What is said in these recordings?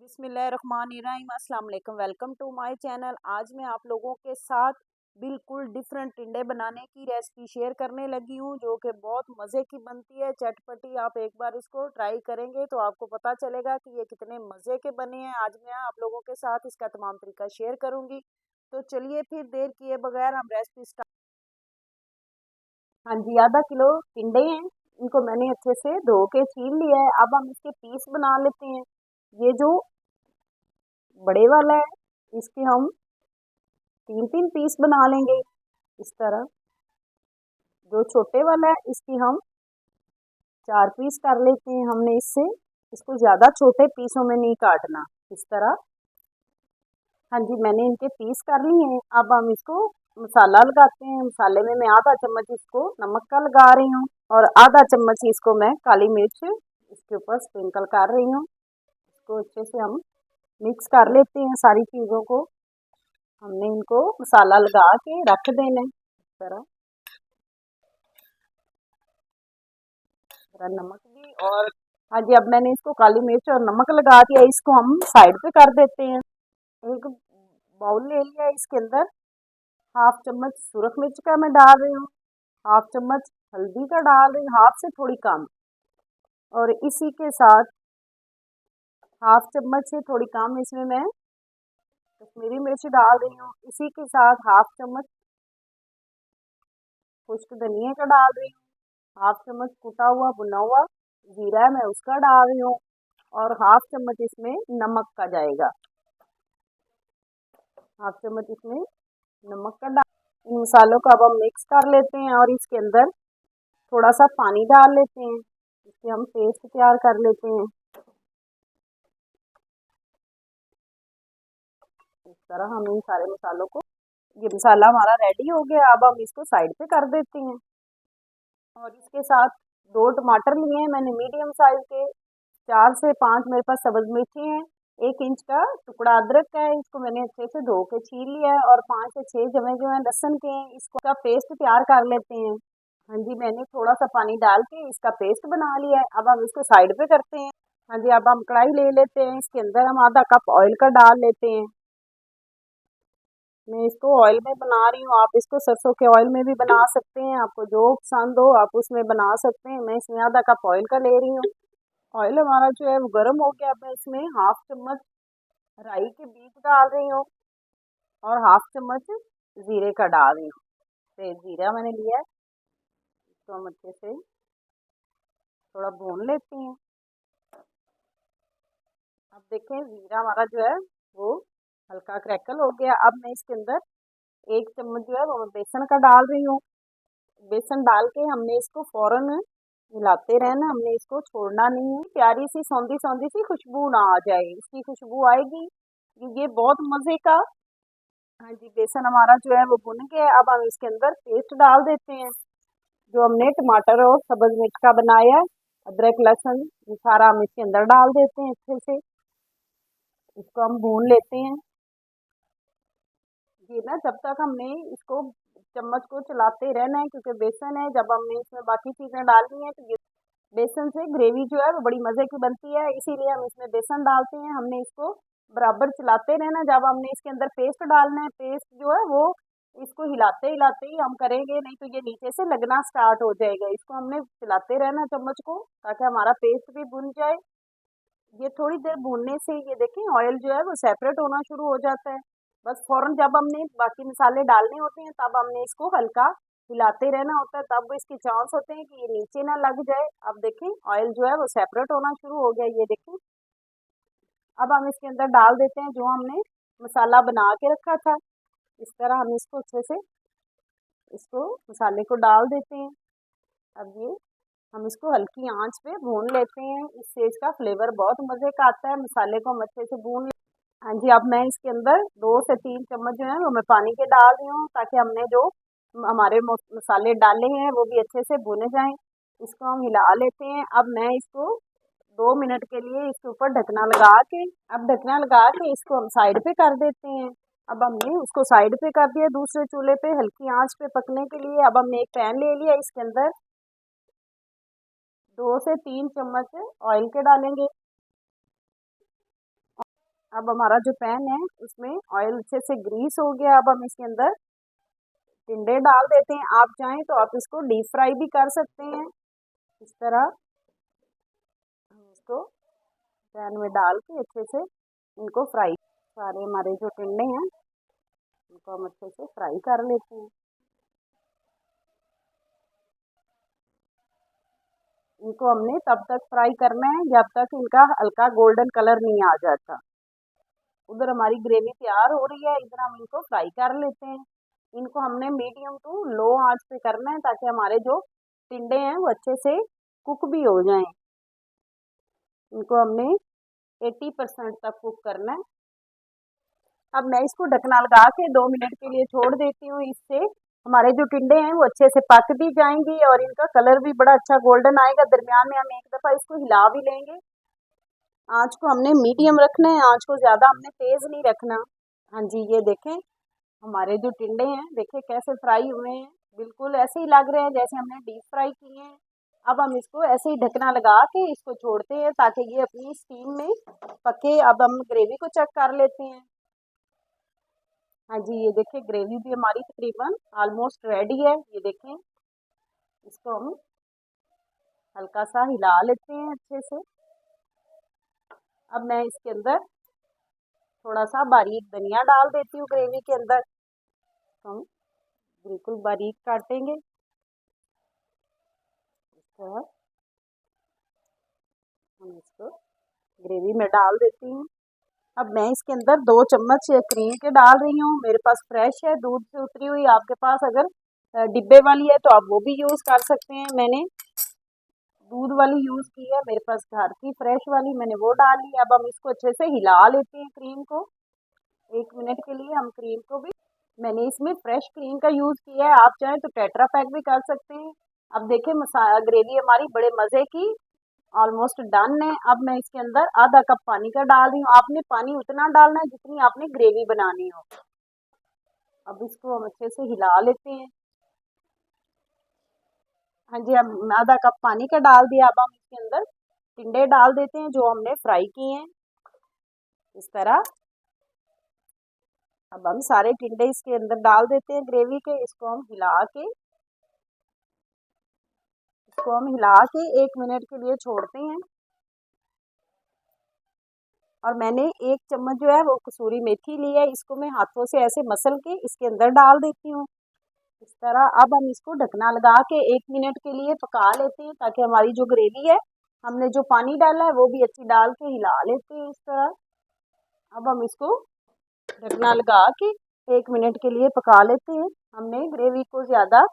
बिस्मिल्लाहिर्रहमानिर्रहीम अस्सलाम वालेकुम। Welcome to my channel. आज मैं आप लोगों के साथ बिल्कुल डिफरेंट टिंडे बनाने की रेसिपी शेयर करने लगी हूँ, जो कि बहुत मज़े की बनती है, चटपटी। आप एक बार इसको ट्राई करेंगे तो आपको पता चलेगा कि ये कितने मज़े के बने हैं। आज मैं आप लोगों के साथ इसका तमाम तरीका शेयर करूँगी। तो चलिए फिर देर किए बगैर हम रेसिपी स्टार्ट। हाँ जी, आधा किलो टिंडे हैं। इनको मैंने अच्छे से धो के छील लिया है। अब हम इसके पीस बना लेते हैं। ये जो बड़े वाला है इसके हम तीन तीन पीस बना लेंगे इस तरह। जो छोटे वाला है इसकी हम चार पीस कर लेते हैं। हमने इसको ज़्यादा छोटे पीसों में नहीं काटना, इस तरह। हाँ जी, मैंने इनके पीस कर लिए हैं। अब हम इसको मसाला लगाते हैं। मसाले में मैं आधा चम्मच इसको नमक का लगा रही हूँ और आधा चम्मच इसको मैं काली मिर्च इसके ऊपर स्प्रिंकल कर रही हूँ। इसको अच्छे से हम मिक्स कर लेते हैं सारी चीज़ों को। हमने इनको मसाला लगा के रख देना है इस तरह। थोड़ा नमक भी, और हाँ जी, अब मैंने इसको काली मिर्च और नमक लगा दिया। इसको हम साइड पे कर देते हैं। एक बाउल ले लिया, इसके अंदर हाफ चम्मच सुरख मिर्च का मैं डाल रही हूँ, हाफ चम्मच हल्दी का डाल रही हूँ, हाफ से थोड़ी कम। और इसी के साथ हाफ चम्मच से थोड़ी कम इसमें मैं कश्मीरी मिर्च डाल रही हूँ। इसी के साथ हाफ चम्मच खुश्क धनिया का डाल रही हूँ, हाफ चम्मच कुटा हुआ भुना हुआ जीरा है मैं उसका डाल रही हूँ, और हाफ चम्मच इसमें नमक का जाएगा। हाफ चम्मच इसमें नमक का डाल। इन मसालों को अब हम मिक्स कर लेते हैं और इसके अंदर थोड़ा सा पानी डाल लेते हैं। इससे हम पेस्ट तैयार कर लेते हैं। इस तरह हम इन सारे मसालों को, ये मसाला हमारा रेडी हो गया। अब हम इसको साइड पे कर देते हैं। और इसके साथ दो टमाटर लिए हैं मैंने मीडियम साइज के, चार से पांच मेरे पास सब्ज मिर्ची हैं, 1 इंच का टुकड़ा अदरक का है, इसको मैंने अच्छे से धो के छील लिया है, और 5 से 6 जमे जो है लहसुन के हैं। इसको का पेस्ट तैयार कर लेते हैं। हाँ जी, मैंने थोड़ा सा पानी डाल के इसका पेस्ट बना लिया है। अब हम इसको साइड पे करते हैं। हाँ जी, अब हम कढ़ाई ले लेते हैं। इसके अंदर हम आधा कप ऑयल का डाल लेते हैं। मैं इसको ऑयल में बना रही हूँ, आप इसको सरसों के ऑयल में भी बना सकते हैं। आपको जो पसंद हो आप उसमें बना सकते हैं। मैं इसमें आधा कप ऑयल का ले रही हूँ। ऑयल हमारा जो है वो गर्म हो गया। अब मैं इसमें हाफ चम्मच राई के बीज डाल रही हूँ और हाफ चम्मच जीरे का डाल रही हूँ। तो जीरा मैंने लिया है, इसको हम अच्छे से थोड़ा भून लेते हैं। अब देखें जीरा हमारा जो है वो हल्का क्रैकल हो गया। अब मैं इसके अंदर 1 चम्मच जो है वो मैं बेसन का डाल रही हूँ। बेसन डाल के हमने इसको फौरन हिलाते रहना, हमने इसको छोड़ना नहीं है। प्यारी सी सौंधी सौंधी सी खुशबू ना आ जाए, इसकी खुशबू आएगी ये बहुत मज़े का। हाँ जी, बेसन हमारा जो है वो भुन गया है। अब हम इसके अंदर पेस्ट डाल देते हैं जो हमने टमाटर और सब्ज मिर्च का बनाया है। अदरक लहसुन ये सारा हम इसके अंदर डाल देते हैं। अच्छे से इसको हम भून लेते हैं। ये ना जब तक हमने इसको चम्मच को चलाते रहना है, क्योंकि बेसन है, जब हमने इसमें बाकी चीज़ें डालनी है तो ये बेसन से ग्रेवी जो है वो बड़ी मज़े की बनती है, इसीलिए हम इसमें बेसन डालते हैं। हमने इसको बराबर चलाते रहना। जब हमने इसके अंदर पेस्ट डालना है, पेस्ट जो है वो इसको हिलाते हिलाते ही हम करेंगे, नहीं तो ये नीचे से लगना स्टार्ट हो जाएगा। इसको हमने चलाते रहना चम्मच को, ताकि हमारा पेस्ट भी भुन जाए। ये थोड़ी देर भूनने से ये देखें ऑयल जो है वो सेपरेट होना शुरू हो जाता है। बस फौरन जब हमने बाकी मसाले डालने होते हैं तब हमने इसको हल्का हिलाते रहना होता है, तब इसके चांस होते हैं कि ये नीचे ना लग जाए। अब देखें ऑयल जो है वो सेपरेट होना शुरू हो गया, ये देखें। अब हम इसके अंदर डाल देते हैं जो हमने मसाला बना के रखा था। इस तरह हम इसको अच्छे से इसको मसाले को डाल देते हैं। अब ये हम इसको हल्की आंच पे भून लेते हैं। इससे इसका फ्लेवर बहुत मज़े का आता है। मसाले को हम अच्छे से भून। हाँ जी, अब मैं इसके अंदर 2 से 3 चम्मच जो है वो मैं पानी के डाल रही हूँ, ताकि हमने जो हमारे मसाले डाले हैं वो भी अच्छे से भुने जाएं। इसको हम हिला लेते हैं। अब मैं इसको 2 मिनट के लिए इसके ऊपर ढकना लगा के, अब ढकना लगा के इसको हम साइड पे कर देते हैं। अब हमने उसको साइड पे कर दिया दूसरे चूल्हे पे हल्की आंच पे पकने के लिए। अब हमने एक पैन ले लिया, इसके अंदर 2 से 3 चम्मच ऑयल के डालेंगे। अब हमारा जो पैन है उसमें ऑयल अच्छे से ग्रीस हो गया। अब हम इसके अंदर टिंडे डाल देते हैं। आप चाहें तो आप इसको डीप फ्राई भी कर सकते हैं। इस तरह हम इसको पैन में डाल के अच्छे से इनको फ्राई, सारे हमारे जो टिंडे हैं इनको हम अच्छे से फ्राई कर लेते हैं। इनको हमने तब तक फ्राई करना है जब तक इनका हल्का गोल्डन कलर नहीं आ जाता। उधर हमारी ग्रेवी तैयार हो रही है, इधर हम इनको फ्राई कर लेते हैं। इनको हमने मीडियम टू लो आंच पे करना है ताकि हमारे जो टिंडे हैं वो अच्छे से कुक भी हो जाएं। इनको हमने 80% तक कुक करना है। अब मैं इसको ढकना लगा के 2 मिनट के लिए छोड़ देती हूँ। इससे हमारे जो टिंडे हैं वो अच्छे से पक भी जाएंगे और इनका कलर भी बड़ा अच्छा गोल्डन आएगा। दरमियान में हम एक दफ़ा इसको हिला भी लेंगे। आंच को हमने मीडियम रखना है, आंच को ज़्यादा हमने तेज़ नहीं रखना। हाँ जी, ये देखें हमारे जो टिंडे हैं देखें कैसे फ्राई हुए हैं, बिल्कुल ऐसे ही लग रहे हैं जैसे हमने डीप फ्राई किए हैं। अब हम इसको ऐसे ही ढकना लगा के इसको छोड़ते हैं ताकि ये अपनी स्टीम में पके। अब हम ग्रेवी को चेक कर लेते हैं। हाँ जी, ये देखें ग्रेवी भी हमारी तकरीबन ऑलमोस्ट रेडी है। ये देखें, इसको हम हल्का सा हिला लेते हैं अच्छे से। अब मैं इसके अंदर थोड़ा सा बारीक धनिया डाल देती हूँ ग्रेवी के अंदर। हम बिल्कुल बारीक काटेंगे इसको, हम इसको ग्रेवी में डाल देती हूँ। अब मैं इसके अंदर 2 चम्मच क्रीम के डाल रही हूँ। मेरे पास फ्रेश है, दूध से उतरी हुई। आपके पास अगर डिब्बे वाली है तो आप वो भी यूज़ कर सकते हैं। मैंने दूध वाली यूज़ की है, मेरे पास घर की फ्रेश वाली, मैंने वो डाली। अब हम इसको अच्छे से हिला लेते हैं क्रीम को। 1 मिनट के लिए हम क्रीम को भी, मैंने इसमें फ्रेश क्रीम का यूज़ किया है, आप चाहें तो टेट्रा पैक भी कर सकते हैं। अब देखें मसाला ग्रेवी हमारी बड़े मज़े की ऑलमोस्ट डन है। अब मैं इसके अंदर आधा कप पानी का डाल रही हूँ। आपने पानी उतना डालना है जितनी आपने ग्रेवी बनानी हो। अब इसको हम अच्छे से हिला लेते हैं। हाँ जी, अब आधा कप पानी का डाल दिया। अब हम इसके अंदर टिंडे डाल देते हैं जो हमने फ्राई किए हैं इस तरह। अब हम सारे टिंडे इसके अंदर डाल देते हैं ग्रेवी के। इसको हम हिला के 1 मिनट के लिए छोड़ते हैं। और मैंने 1 चम्मच जो है वो कसूरी मेथी ली है, इसको मैं हाथों से ऐसे मसल के इसके अंदर डाल देती हूँ इस तरह। अब हम इसको ढकना लगा के 1 मिनट के लिए पका लेते हैं ताकि हमारी जो ग्रेवी है, हमने जो पानी डाला है वो भी अच्छी डाल के हिला लेते हैं इस तरह। अब हम इसको ढकना लगा के 1 मिनट के लिए पका लेते हैं। हमने ग्रेवी को ज़्यादा,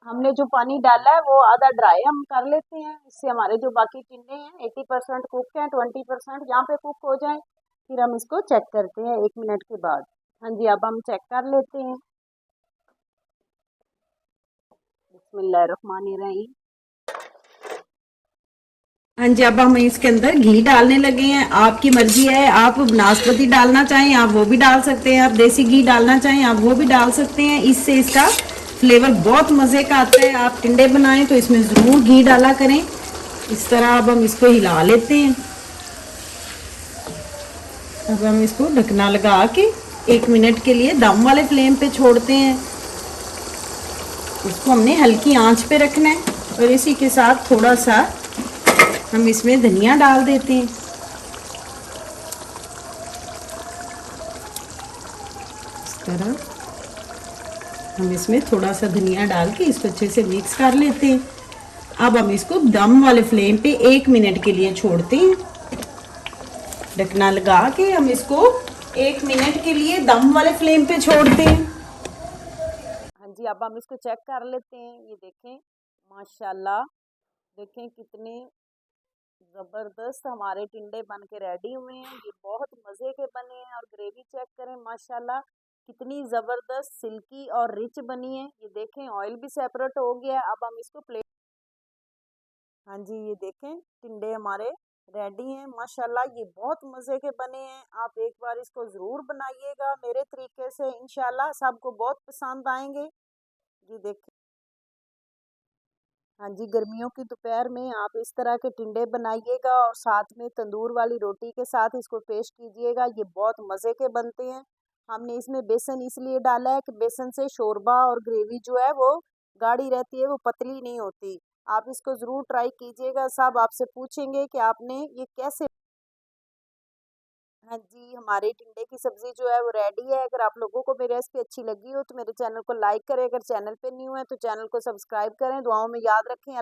हमने जो पानी डाला है वो आधा ड्राई हम कर लेते हैं, इससे हमारे जो बाकी टिंडे हैं 80% कुक हैं, 20% यहाँ पे कुक हो जाए। फिर हम इसको चेक करते हैं 1 मिनट के बाद। हाँ जी, अब हम चेक कर लेते हैं। बिस्मिल्लाहिर्रहमानिर्रहीम। हाँ जी, अब हम इसके अंदर घी डालने लगे हैं। आपकी मर्जी है, आप नाशपति डालना चाहें आप वो भी डाल सकते हैं, आप देसी घी डालना चाहें आप वो भी डाल सकते हैं। इससे इसका फ्लेवर बहुत मज़े का आता है। आप टिंडे बनाएं तो इसमें ज़रूर घी डाला करें इस तरह। अब हम इसको हिला लेते हैं। अब हम इसको ढकना लगा के 1 मिनट के लिए दम वाले फ्लेम पे छोड़ते हैं। इसको हमने हल्की आंच पे रखना है। और इसी के साथ थोड़ा सा हम इसमें धनिया डाल देते हैं इस तरह। हम इसमें थोड़ा सा धनिया डाल के इसको अच्छे से मिक्स कर लेते हैं। अब हम इसको दम वाले फ्लेम पे 1 मिनट के लिए छोड़ते हैं। ढकना लगा के हम इसको 1 मिनट के लिए दम वाले फ्लेम पे छोड़ते हैं। हाँ जी, अब हम इसको चेक कर लेते हैं। ये देखें माशाल्लाह, देखें कितने ज़बरदस्त हमारे टिंडे बन के रेडी हुए हैं। ये बहुत मज़े के बने हैं। और ग्रेवी चेक करें माशाल्लाह कितनी ज़बरदस्त सिल्की और रिच बनी है। ये देखें ऑयल भी सेपरेट हो गया है। अब हम इसको प्लेट, हाँ जी, ये देखें टिंडे हमारे रेडी हैं माशाल्लाह। ये बहुत मज़े के बने हैं। आप एक बार इसको ज़रूर बनाइएगा मेरे तरीके से, इंशाल्लाह सबको बहुत पसंद आएंगे। ये देखें। हाँ जी, गर्मियों की दोपहर में आप इस तरह के टिंडे बनाइएगा और साथ में तंदूर वाली रोटी के साथ इसको पेश कीजिएगा, ये बहुत मज़े के बनते हैं। हमने इसमें बेसन इसलिए डाला है कि बेसन से शोरबा और ग्रेवी जो है वो गाढ़ी रहती है, वो पतली नहीं होती। आप इसको ज़रूर ट्राई कीजिएगा, सब आपसे पूछेंगे कि आपने ये कैसे। हाँ जी, हमारी टिंडे की सब्ज़ी जो है वो रेडी है। अगर आप लोगों को मेरी रेसिपी अच्छी लगी हो तो मेरे चैनल को लाइक करें, अगर चैनल पे न्यू है तो चैनल को सब्सक्राइब करें। दुआओं में याद रखें।